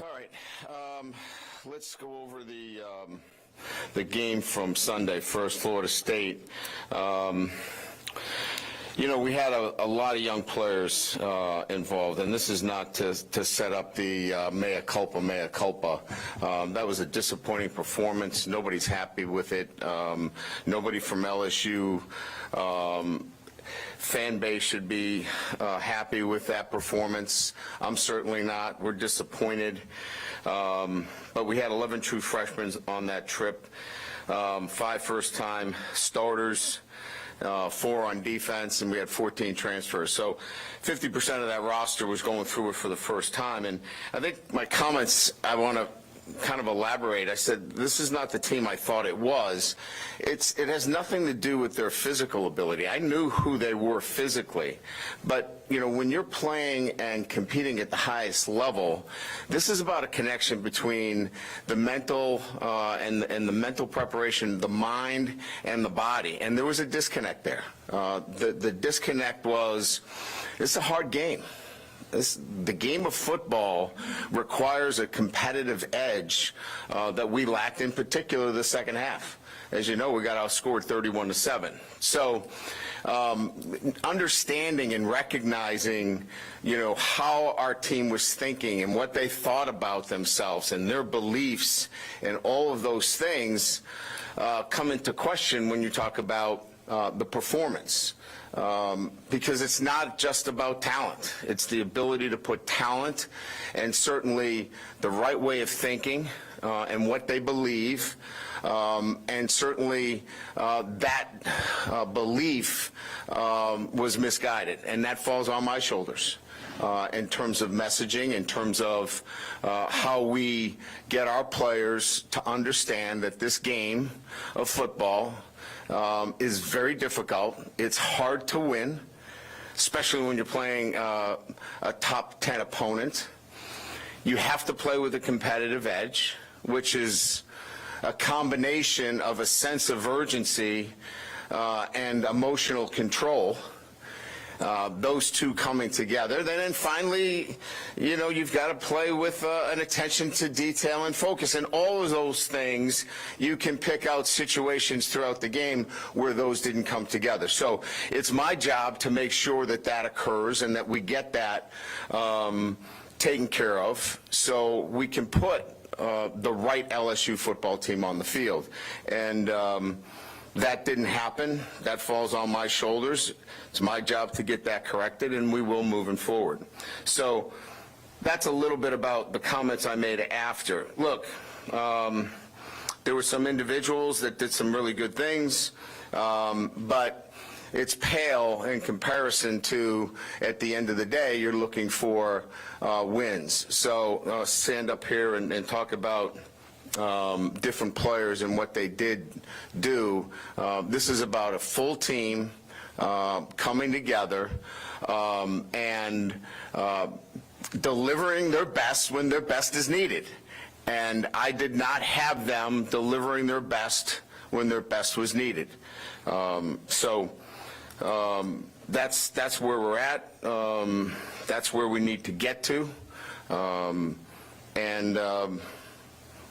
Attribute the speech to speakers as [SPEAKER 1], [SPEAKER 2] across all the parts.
[SPEAKER 1] All right, let's go over the game from Sunday. First, Florida State. You know, we had a lot of young players involved, and this is not to set up the mea culpa. That was a disappointing performance. Nobody's happy with it. Nobody from LSU fan base should be happy with that performance. I'm certainly not. We're disappointed. But we had 11 true freshmen on that trip, 5 first-time starters, 4 on defense, and we had 14 transfers. So 50% of that roster was going through it for the first time. And I think my comments, I want to kind of elaborate. I said, this is not the team I thought it was. It has nothing to do with their physical ability. I knew who they were physically. But, you know, when you're playing and competing at the highest level, this is about a connection between the mental and the mental preparation, the mind and the body. And there was a disconnect there. The disconnect was, it's a hard game. The game of football requires a competitive edge that we lacked, in particular the second half. As you know, we got outscored 31-7. So understanding and recognizing, you know, how our team was thinking and what they thought about themselves and their beliefs and all of those things come into question when you talk about the performance. Because it's not just about talent. It's the ability to put talent and certainly the right way of thinking and what they believe, and certainly that belief was misguided, and that falls on my shoulders. In terms of messaging, in terms of how we get our players to understand that this game of football is very difficult. It's hard to win, especially when you're playing a top 10 opponent. You have to play with a competitive edge, which is a combination of a sense of urgency and emotional control. Those two coming together. Then finally, you know, you've got to play with an attention to detail and focus. And all of those things, you can pick out situations throughout the game where those didn't come together. So it's my job to make sure that that occurs and that we get that taken care of so we can put the right LSU football team on the field. And that didn't happen. That falls on my shoulders. It's my job to get that corrected, and we will moving forward. So that's a little bit about the comments I made after. Look, there were some individuals that did some really good things, but it's pale in comparison to, at the end of the day, you're looking for wins. So stand up here and talk about different players and what they did do. This is about a full team coming together and delivering their best when their best is needed. And I did not have them delivering their best when their best was needed. So that's where we're at. That's where we need to get to.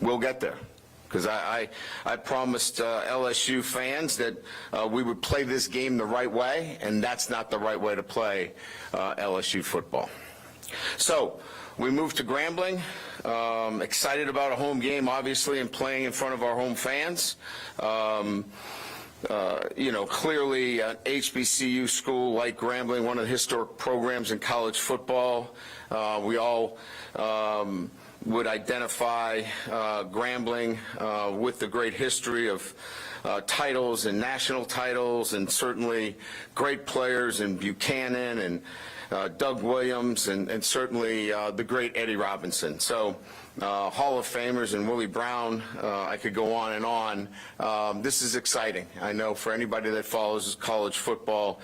[SPEAKER 1] We'll get there, because I promised LSU fans that we would play this game the right way, and that's not the right way to play LSU football. So we move to Grambling. Excited about a home game, obviously, and playing in front of our home fans. You know, clearly an HBCU school like Grambling, one of the historic programs in college football. We all would identify Grambling with the great history of titles and national titles, and certainly great players in Buchanan and Doug Williams, and certainly the great Eddie Robinson. So Hall of Famers and Willie Brown, I could go on and on. This is exciting. I know for anybody that follows college football,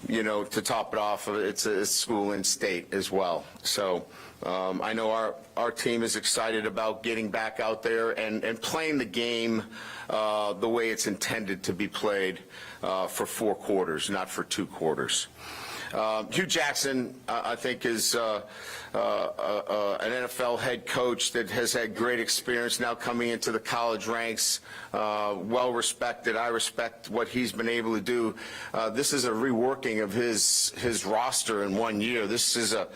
[SPEAKER 1] you know, to top it off, it's a school in state as well. So I know our team is excited about getting back out there and playing the game the way it's intended to be played for 4 quarters, not for 2 quarters. Hugh Jackson, I think, is an NFL head coach that has had great experience now coming into the college ranks, well respected. I respect what he's been able to do. This is a reworking of his roster in 1 year. This is a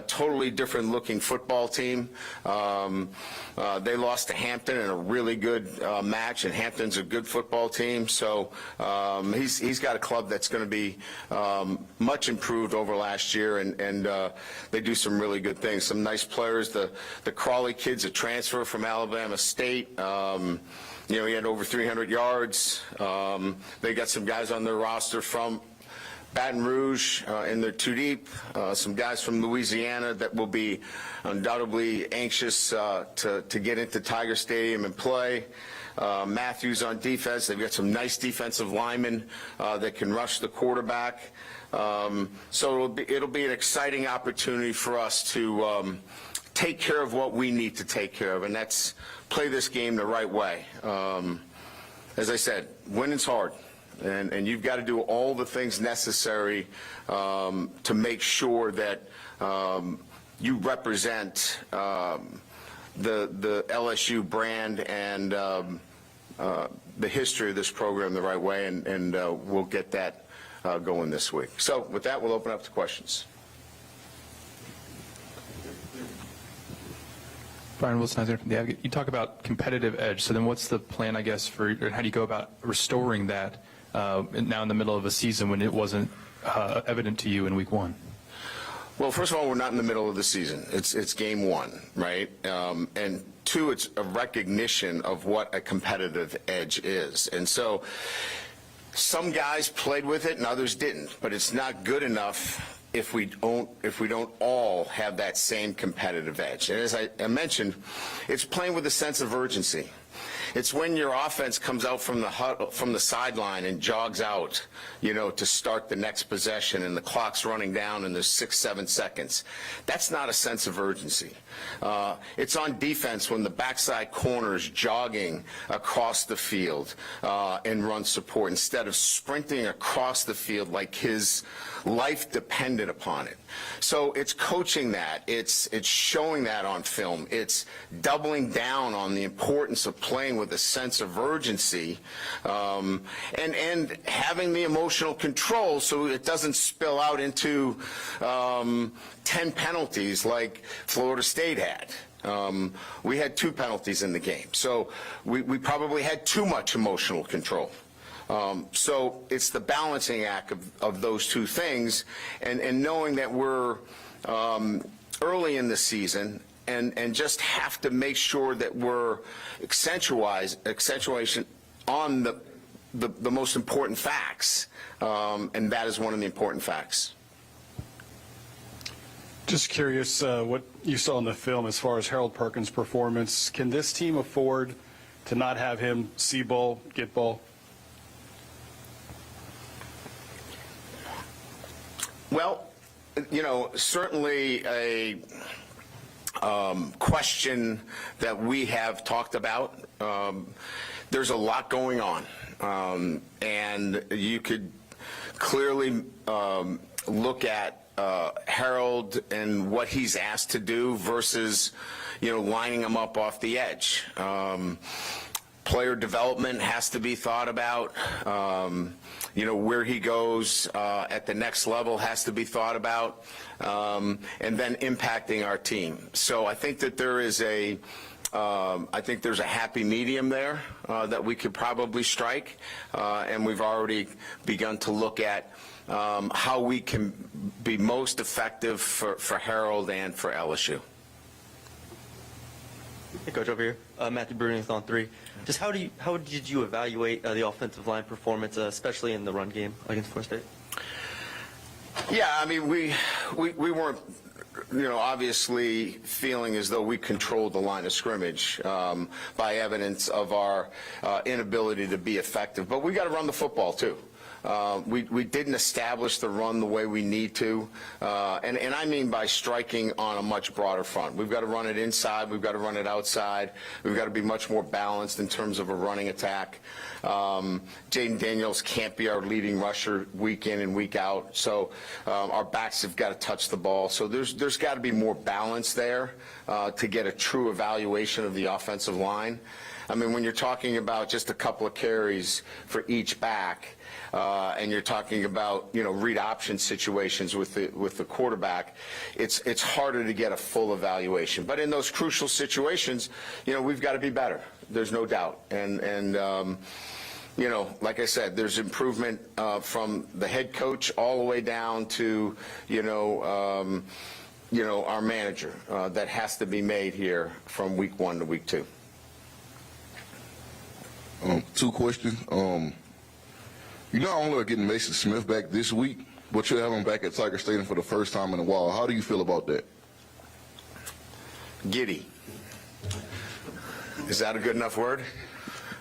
[SPEAKER 1] totally different looking football team. They lost to Hampton in a really good match, and Hampton's a good football team. So he's got a club that's going to be much improved over last year, and they do some really good things. Some nice players. The Crawley kid's a transfer from Alabama State. You know, he had over 300 yards. They got some guys on their roster from Baton Rouge in their 2 deep, some guys from Louisiana that will be undoubtedly anxious to get into Tiger Stadium and play. Matthews on defense. They've got some nice defensive linemen that can rush the quarterback. So it'll be an exciting opportunity for us to take care of what we need to take care of, and that's play this game the right way. As I said, winning's hard. And you've got to do all the things necessary to make sure that you represent the LSU brand and the history of this program the right way, and we'll get that going this week. So with that, we'll open up to questions.
[SPEAKER 2] Brian Wilson from the Advocate. You talk about competitive edge. So then what's the plan, I guess, for, or how do you go about restoring that now in the middle of a season when it wasn't evident to you in week 1?
[SPEAKER 1] Well, first of all, we're not in the middle of the season. It's game 1, right? And 2, it's a recognition of what a competitive edge is. And so some guys played with it and others didn't, but it's not good enough if we don't all have that same competitive edge. And as I mentioned, it's playing with a sense of urgency. It's when your offense comes out from the sideline and jogs out, to start the next possession, and the clock's running down and there's 6-7 seconds. That's not a sense of urgency. It's on defense when the backside corner is jogging across the field and run support instead of sprinting across the field like his life depended upon it. So it's coaching that. It's showing that on film. It's doubling down on the importance of playing with a sense of urgency and having the emotional control so it doesn't spill out into 10 penalties like Florida State had. We had 2 penalties in the game, so we probably had too much emotional control. So it's the balancing act of those 2 things, and knowing that we're early in the season and just have to make sure that we're accentuation on the most important facts, and that is one of the important facts.
[SPEAKER 3] Just curious what you saw in the film as far as Harold Perkins' performance. Can this team afford to not have him see ball, get ball?
[SPEAKER 1] Well, certainly a question that we have talked about. There's a lot going on, and you could clearly look at Harold and what he's asked to do versus, lining him up off the edge. Player development has to be thought about. Where he goes at the next level has to be thought about, and then impacting our team. So I think that there's a happy medium there that we could probably strike, and we've already begun to look at how we can be most effective for Harold and for LSU.
[SPEAKER 4] Hey, Coach, over here. Matthew Brunick on 3. Just how did you evaluate the offensive line performance, especially in the run game against Florida State?
[SPEAKER 1] Yeah, I mean, we weren't, obviously feeling as though we controlled the line of scrimmage by evidence of our inability to be effective. But we got to run the football too. We didn't establish the run the way we need to, and I mean by striking on a much broader front. We've got to run it inside, we've got to run it outside, we've got to be much more balanced in terms of a running attack. Jaden Daniels can't be our leading rusher week in and week out, so our backs have got to touch the ball. So there's got to be more balance there to get a true evaluation of the offensive line. I mean, when you're talking about just a couple of carries for each back, and you're talking about, read option situations with the quarterback, it's harder to get a full evaluation. But in those crucial situations, we've got to be better. There's no doubt. And like I said, there's improvement from the head coach all the way down to, our manager that has to be made here from week 1 to week 2.
[SPEAKER 5] 2 questions. You not only are getting Mason Smith back this week, but you'll have him back at Tiger Stadium for the first time in a while. How do you feel about that?
[SPEAKER 1] Giddy. Is that a good enough word?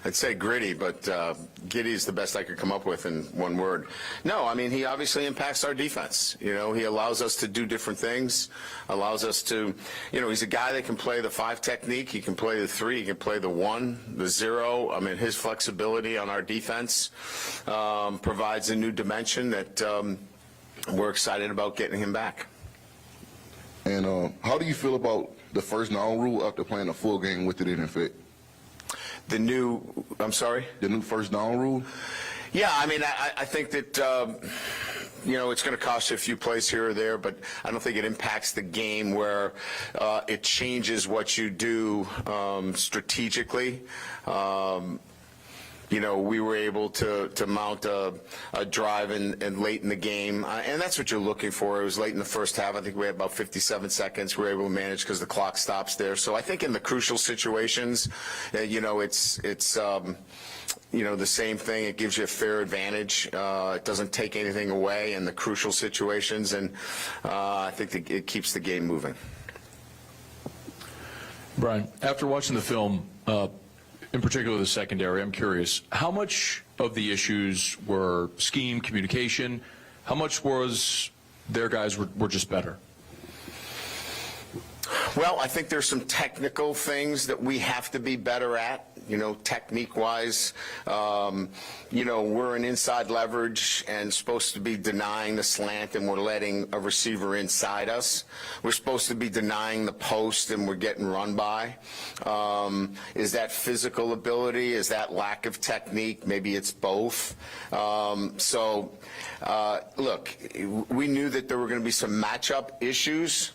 [SPEAKER 1] I'd say gritty, but giddy is the best I could come up with in one word. No, I mean, he obviously impacts our defense. He allows us to do different things, allows us to, he's a guy that can play the 5 technique, he can play the 3, he can play the 1, the 0. I mean, his flexibility on our defense provides a new dimension that we're excited about getting him back.
[SPEAKER 5] And how do you feel about the first down rule after playing a full game with it in effect?
[SPEAKER 1] The new, I'm sorry?
[SPEAKER 5] The new first down rule?
[SPEAKER 1] Yeah, I mean, I think that, it's going to cost you a few plays here or there, but I don't think it impacts the game where it changes what you do strategically. we were able to mount a drive and late in the game, and that's what you're looking for. It was late in the first half. I think we had about 57 seconds we were able to manage because the clock stops there. So I think in the crucial situations, it's the same thing. It gives you a fair advantage. It doesn't take anything away in the crucial situations, and I think it keeps the game moving.
[SPEAKER 6] Brian, after watching the film, in particular the secondary, I'm curious, how much of the issues were scheme, communication? How much was their guys were just better?
[SPEAKER 1] Well, I think there's some technical things that we have to be better at, technique-wise. We're an inside leverage and supposed to be denying the slant, and we're letting a receiver inside us. We're supposed to be denying the post, and we're getting run by. Is that physical ability? Is that lack of technique? Maybe it's both. Look, we knew that there were going to be some matchup issues.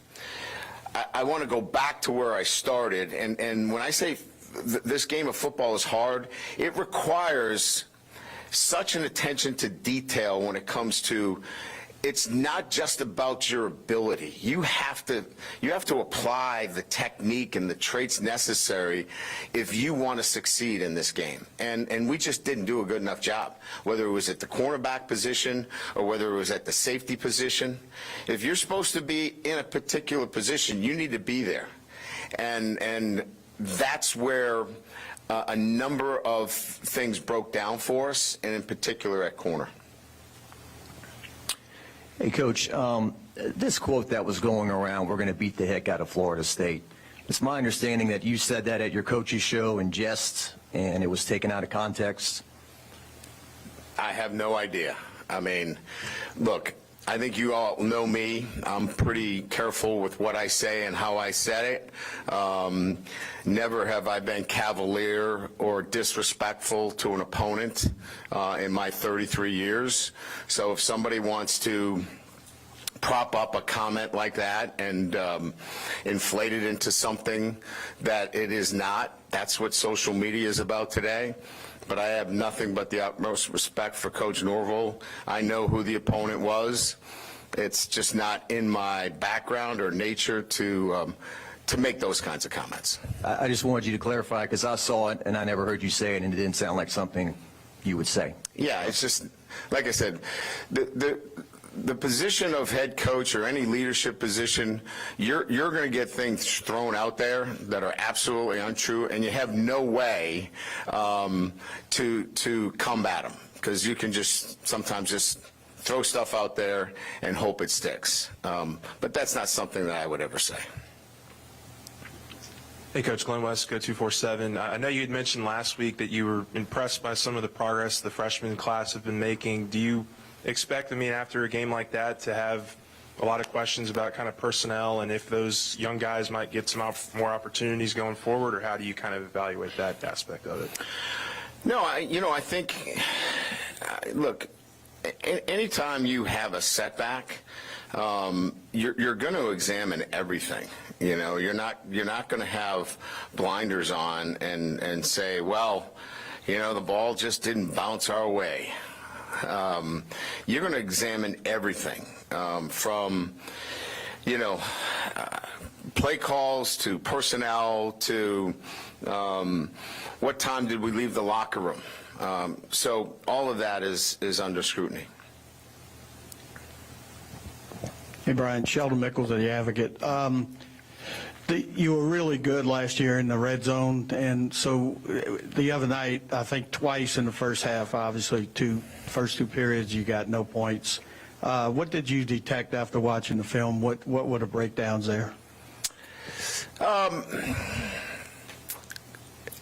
[SPEAKER 1] I want to go back to where I started, and when I say this game of football is hard, it requires such an attention to detail when it comes to, it's not just about your ability. You have to apply the technique and the traits necessary if you want to succeed in this game. And we just didn't do a good enough job, whether it was at the cornerback position or whether it was at the safety position. If you're supposed to be in a particular position, you need to be there. And that's where a number of things broke down for us, and in particular at corner.
[SPEAKER 7] Hey, Coach, this quote that was going around, we're going to beat the heck out of Florida State. It's my understanding that you said that at your coach's show in jest, and it was taken out of context.
[SPEAKER 1] I have no idea. I mean, look, I think you all know me. I'm pretty careful with what I say and how I said it. Never have I been cavalier or disrespectful to an opponent in my 33 years. So if somebody wants to prop up a comment like that and inflate it into something that it is not, that's what social media is about today. But I have nothing but the utmost respect for Coach Norvell. I know who the opponent was. It's just not in my background or nature to make those kinds of comments.
[SPEAKER 7] I just wanted you to clarify, because I saw it and I never heard you say it, and it didn't sound like something you would say.
[SPEAKER 1] Yeah, it's just, like I said, the position of head coach or any leadership position, you're going to get things thrown out there that are absolutely untrue, and you have no way to combat them, because you can just sometimes just throw stuff out there and hope it sticks. But that's not something that I would ever say.
[SPEAKER 8] Hey, Coach, Glenn West, Go 247. I know you had mentioned last week that you were impressed by some of the progress the freshman class have been making. Do you expect, after a game like that, to have a lot of questions about kind of personnel and if those young guys might get some more opportunities going forward, or how do you kind of evaluate that aspect of it?
[SPEAKER 1] No, I think, look, anytime you have a setback, you're going to examine everything. You're not going to have blinders on and say, well, the ball just didn't bounce our way. You're going to examine everything from, play calls to personnel to what time did we leave the locker room. So all of that is under scrutiny.
[SPEAKER 9] Hey, Brian, Sheldon Mickles of the Advocate. You were really good last year in the red zone, and so the other night, I think twice in the first half, obviously, first two periods, you got no points. What did you detect after watching the film? What were the breakdowns there?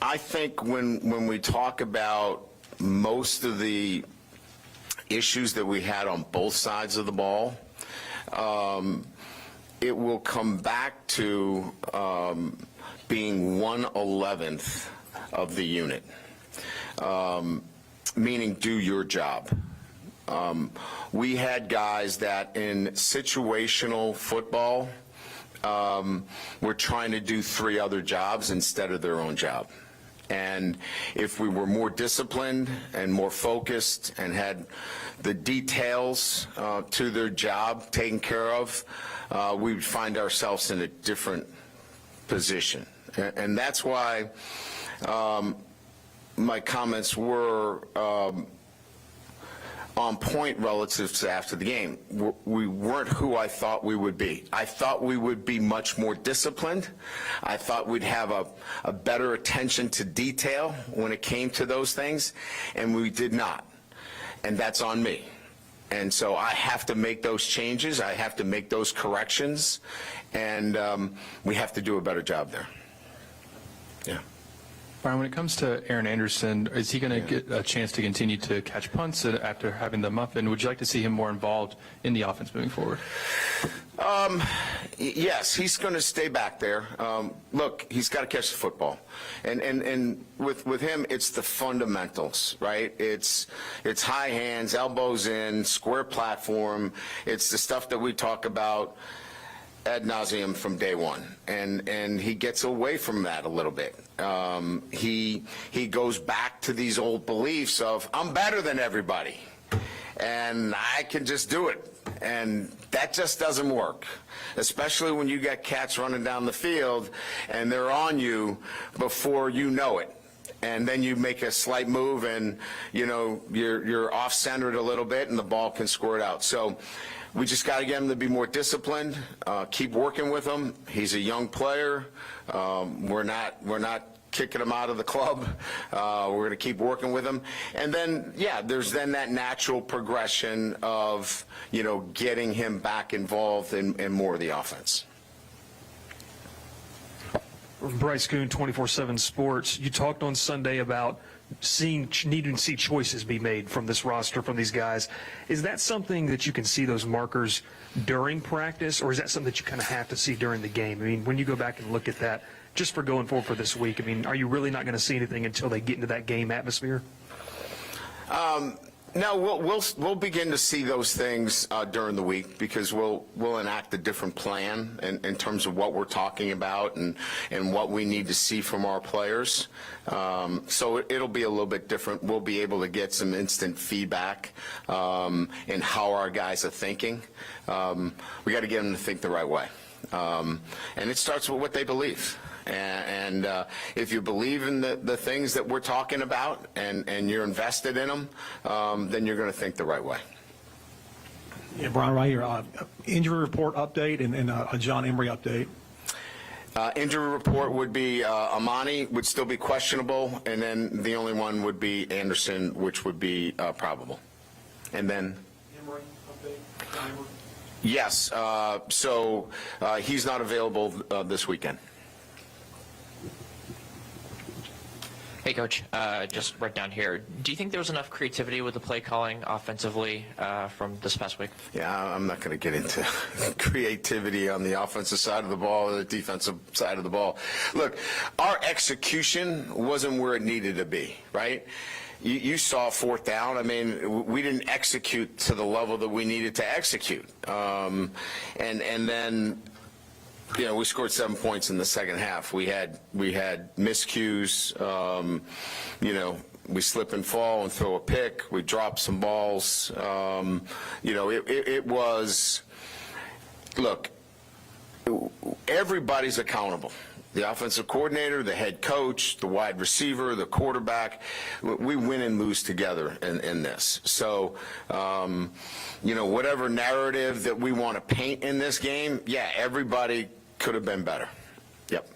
[SPEAKER 1] I think when we talk about most of the issues that we had on both sides of the ball, it will come back to being 1/11th of the unit, meaning do your job. We had guys that in situational football were trying to do 3 other jobs instead of their own job. And if we were more disciplined and more focused and had the details to their job taken care of, we would find ourselves in a different position. And that's why my comments were on point relative to after the game. We weren't who I thought we would be. I thought we would be much more disciplined. I thought we'd have a better attention to detail when it came to those things, and we did not. And that's on me. And so I have to make those changes. I have to make those corrections, and we have to do a better job there. Yeah.
[SPEAKER 2] Brian, when it comes to Aaron Anderson, is he going to get a chance to continue to catch punts after having the muffin? Would you like to see him more involved in the offense moving forward?
[SPEAKER 1] Yes, he's going to stay back there. Look, he's got to catch the football. And with him, it's the fundamentals, right? It's high hands, elbows in, square platform. It's the stuff that we talk about ad nauseum from day one, and he gets away from that a little bit. He goes back to these old beliefs of, I'm better than everybody, and I can just do it, and that just doesn't work, especially when you got cats running down the field, and they're on you before you know it. And then you make a slight move, and you're off-centered a little bit, and the ball can squirt out. So we just got to get him to be more disciplined. Keep working with him. He's a young player. We're not kicking him out of the club. We're going to keep working with him. And then, there's then that natural progression of getting him back involved in more of the offense.
[SPEAKER 10] Bryce Coon, 24/7 Sports. You talked on Sunday about needing to see choices be made from this roster, from these guys. Is that something that you can see those markers during practice, or is that something that you kind of have to see during the game? I mean, when you go back and look at that, just for going forward for this week, I mean, are you really not going to see anything until they get into that game atmosphere?
[SPEAKER 1] No, we'll begin to see those things during the week, because we'll enact a different plan in terms of what we're talking about and what we need to see from our players. So it'll be a little bit different. We'll be able to get some instant feedback in how our guys are thinking. We got to get them to think the right way, and it starts with what they believe. And if you believe in the things that we're talking about and you're invested in them, then you're going to think the right way.
[SPEAKER 11] Yeah, Brian, right here, injury report update and a John Emery update.
[SPEAKER 1] Injury report would be Amani would still be questionable, and then the only one would be Anderson, which would be probable. And then
[SPEAKER 11] Emery update, John Emery.
[SPEAKER 1] yes, so he's not available this weekend.
[SPEAKER 12] Hey, Coach, just right down here. Do you think there was enough creativity with the play calling offensively from this past week?
[SPEAKER 1] Yeah, I'm not going to get into creativity on the offensive side of the ball or the defensive side of the ball. Look, our execution wasn't where it needed to be, right? You saw fourth down. I mean, we didn't execute to the level that we needed to execute. And then, we scored 7 points in the second half. We had miscues. We slip and fall and throw a pick. We dropped some balls. It was, look, everybody's accountable. The offensive coordinator, the head coach, the wide receiver, the quarterback. We win and lose together in this. So, whatever narrative that we want to paint in this game, everybody could have been better. Yep.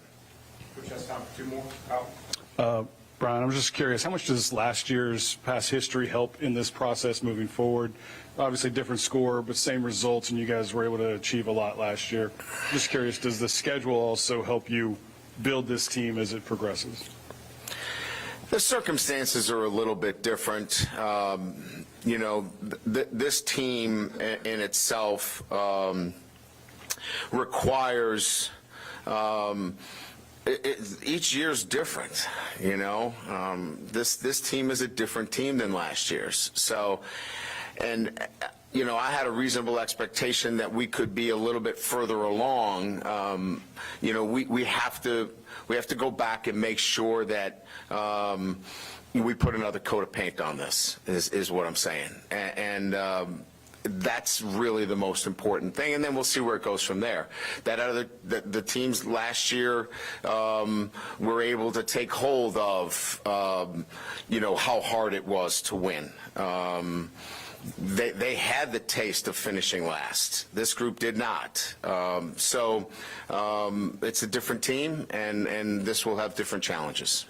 [SPEAKER 3] Coach has time for two more. Brian, I'm just curious, how much does last year's past history help in this process moving forward? Obviously different score, but same results, and you guys were able to achieve a lot last year. Just curious, does the schedule also help you build this team as it progresses?
[SPEAKER 1] The circumstances are a little bit different. This team in itself requires each year's different. This team is a different team than last year's. So, and I had a reasonable expectation that we could be a little bit further along. We have to go back and make sure that we put another coat of paint on this, is what I'm saying. And that's really the most important thing, and then we'll see where it goes from there. The teams last year were able to take hold of, how hard it was to win. They had the taste of finishing last. This group did not. So it's a different team, and this will have different challenges.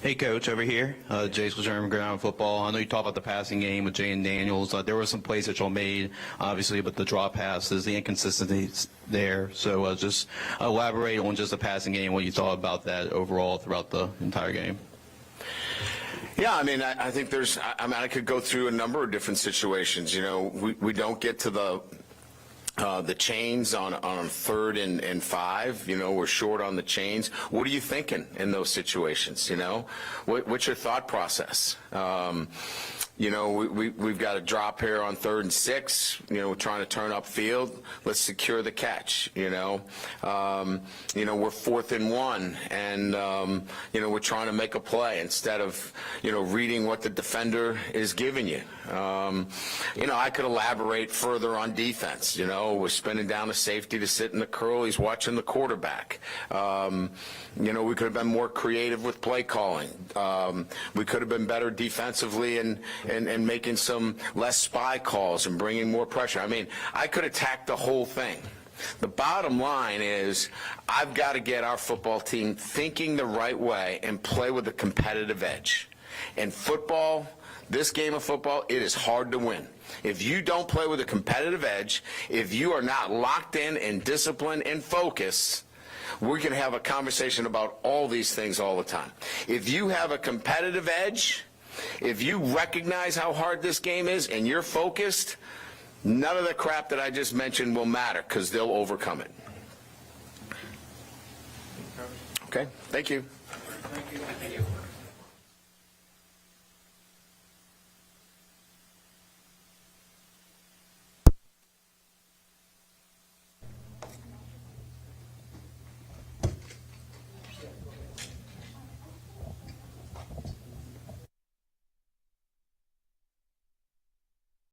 [SPEAKER 13] Hey, Coach, over here. Jace with German Ground Football. I know you talked about the passing game with Jay and Daniels. There were some plays that y'all made, obviously, but the draw passes, the inconsistencies there. So just elaborate on just the passing game, what you thought about that overall throughout the entire game.
[SPEAKER 1] Yeah, I think I could go through a number of different situations. We don't get to the chains on 3rd and 5. We're short on the chains. What are you thinking in those situations? What's your thought process? We've got a drop here on 3rd and 6. We're trying to turn upfield. Let's secure the catch. We're 4th and 1, and we're trying to make a play instead of reading what the defender is giving you. I could elaborate further on defense. We're spinning down the safety to sit in the curl. He's watching the quarterback. We could have been more creative with play calling. We could have been better defensively and making some less spy calls and bringing more pressure. I could attack the whole thing. The bottom line is I've got to get our football team thinking the right way and play with a competitive edge. And football, this game of football, it is hard to win. If you don't play with a competitive edge, if you are not locked in and disciplined and focused, we can have a conversation about all these things all the time. If you have a competitive edge, if you recognize how hard this game is and you're focused, none of the crap that I just mentioned will matter because they'll overcome it. Okay, thank you.
[SPEAKER 12] Thank you.